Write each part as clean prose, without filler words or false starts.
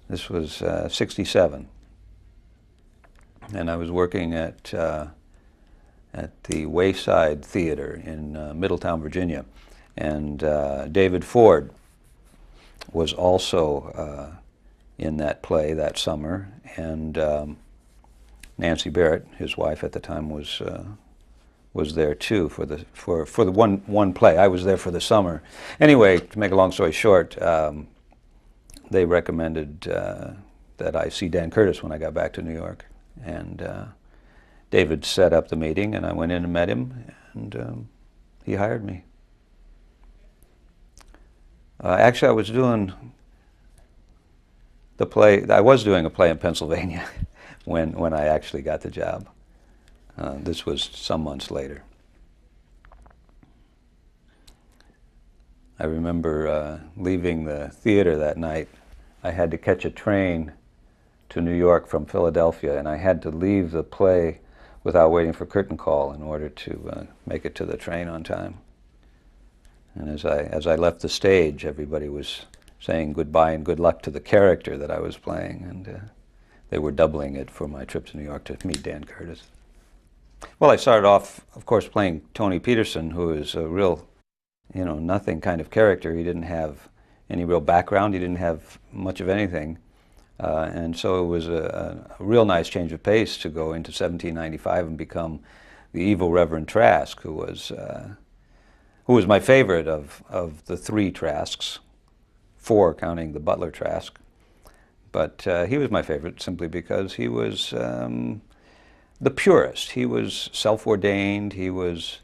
This was 67, and I was working at the Wayside Theater in Middletown, Virginia, and David Ford was also in that play that summer, and Nancy Barrett, his wife at the time, was there too for the one play. I was there for the summer. Anyway, to make a long story short, they recommended that I see Dan Curtis when I got back to New York, and David set up the meeting, and I went in and met him, and he hired me. Actually, I was doing a play in Pennsylvania when I actually got the job. This was some months later. I remember leaving the theater that night. I had to catch a train to New York from Philadelphia, and I had to leave the play without waiting for curtain call in order to make it to the train on time. And as I left the stage, everybody was saying goodbye and good luck to the character that I was playing, and they were doubling it for my trip to New York to meet Dan Curtis. Well, I started off, of course, playing Tony Peterson, who is a real, nothing kind of character. He didn't have any real background. He didn't have much of anything. And so it was a real nice change of pace to go into 1795 and become the evil Reverend Trask, who was my favorite of the three Trasks, four counting the butler Trask. But he was my favorite simply because he was the purest. He was self-ordained. He wasn't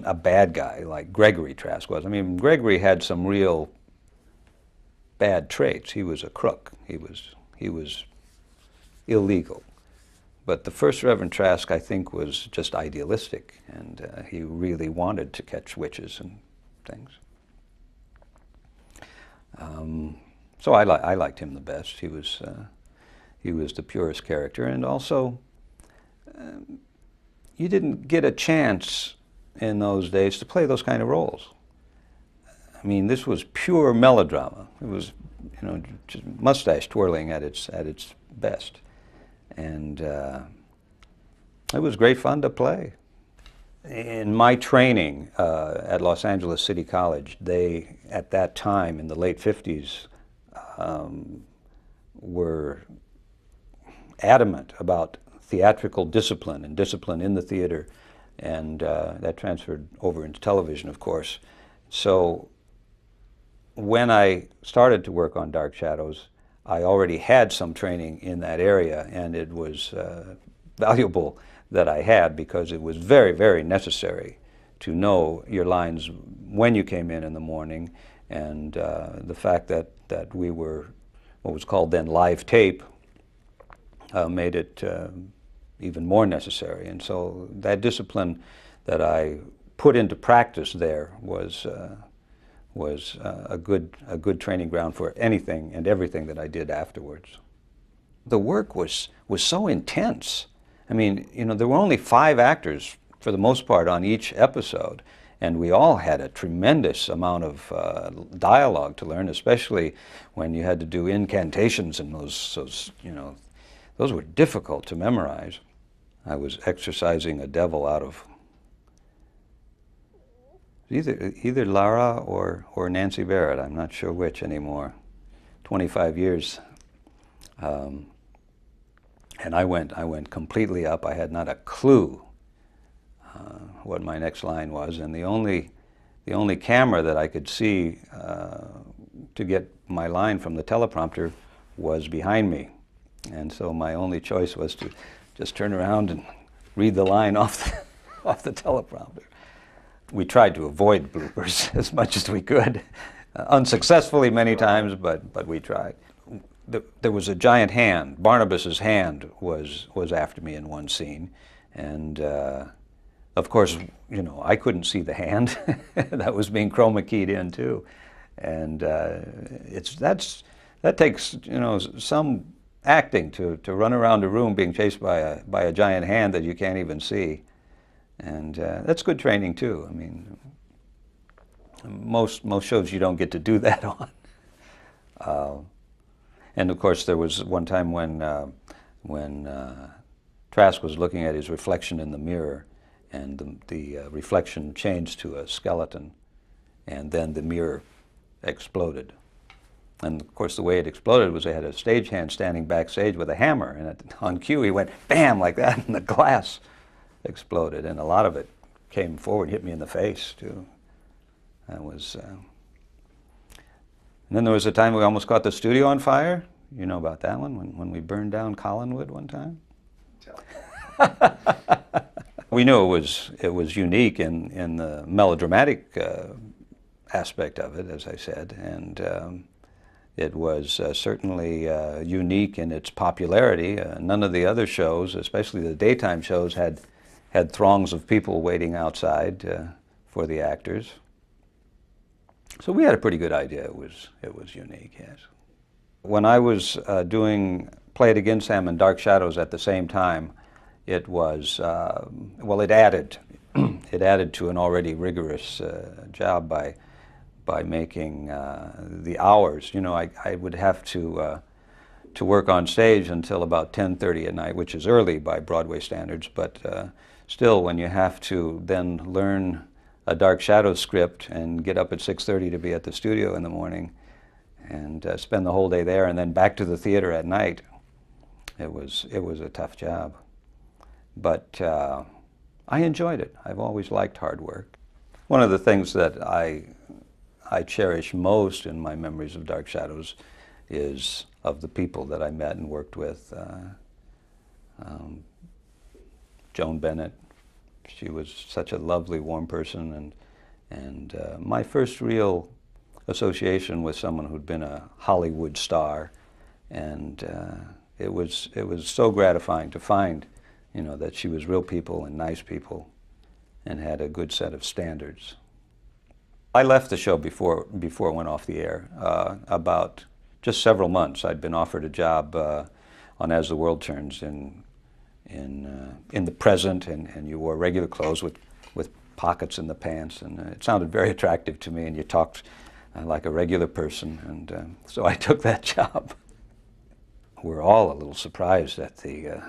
a bad guy like Gregory Trask was. I mean, Gregory had some real bad traits. He was a crook. He was illegal. But the first Reverend Trask, I think, was just idealistic, and he really wanted to catch witches and things. So I liked him the best. He was the purest character, and also you didn't get a chance in those days to play those kind of roles. I mean, this was pure melodrama. It was, just mustache twirling at its best, and it was great fun to play. In my training at Los Angeles City College, they, at that time in the late 50s, were adamant about theatrical discipline and discipline in the theater, and that transferred over into television, of course. So when I started to work on Dark Shadows, I already had some training in that area, and it was valuable that I had, because it was very, very necessary to know your lines when you came in the morning, and the fact that we were what was called then live tape made it even more necessary. And so that discipline that I put into practice there was a good training ground for anything and everything that I did afterwards. The work was so intense. I mean, there were only 5 actors for the most part on each episode, and we all had a tremendous amount of dialogue to learn, especially when you had to do incantations, and those were difficult to memorize. I was exorcising a devil out of either Lara or Nancy Barrett. I'm not sure which anymore. 25 years. And I went completely up. I had not a clue what my next line was, and the only camera that I could see to get my line from the teleprompter was behind me, and so my only choice was to just turn around and read the line off the teleprompter. We tried to avoid bloopers as much as we could, unsuccessfully many times, but we tried. There was a giant hand. Barnabas's hand was after me in one scene, and of course, I couldn't see the hand. That was being chroma keyed in too, and that takes some acting to run around a room being chased by a giant hand that you can't even see, and that's good training too. I mean, most shows you don't get to do that on. And of course, there was one time when Trask was looking at his reflection in the mirror, and the reflection changed to a skeleton, and then the mirror exploded. And of course, the way it exploded was they had a stagehand standing backstage with a hammer, and on cue he went bam like that, and the glass exploded, and a lot of it came forward, hit me in the face too. That was. And then there was a time we almost caught the studio on fire. You know about that one, when we burned down Collinwood one time. We knew it was unique in the melodramatic aspect of it, as I said, and it was certainly unique in its popularity. None of the other shows, especially the daytime shows, had throngs of people waiting outside for the actors. So we had a pretty good idea it was unique, yes. When I was doing Play It Again, Sam, and Dark Shadows at the same time, it was, well, it added to an already rigorous job by making the hours. You know, I would have to work on stage until about 10:30 at night, which is early by Broadway standards, but still, when you have to then learn a Dark Shadows script and get up at 6:30 to be at the studio in the morning and spend the whole day there and then back to the theater at night, it was a tough job. But I enjoyed it. I've always liked hard work. One of the things that I cherish most in my memories of Dark Shadows is of the people that I met and worked with. Joan Bennett, she was such a lovely, warm person, and my first real association with someone who'd been a Hollywood star, and it was so gratifying to find, you know, that she was real people and nice people, and had a good set of standards. I left the show before it went off the air. About just several months, I'd been offered a job on As the World Turns in the present, and you wore regular clothes with pockets in the pants, and it sounded very attractive to me, and you talked like a regular person, and so I took that job. We're all a little surprised at the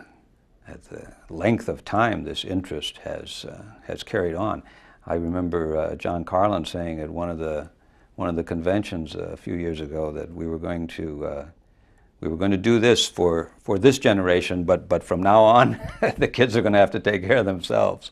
length of time this interest has carried on. I remember John Carlin saying at one of the conventions a few years ago that we were going to do this for this generation, but from now on, the kids are going to have to take care of themselves.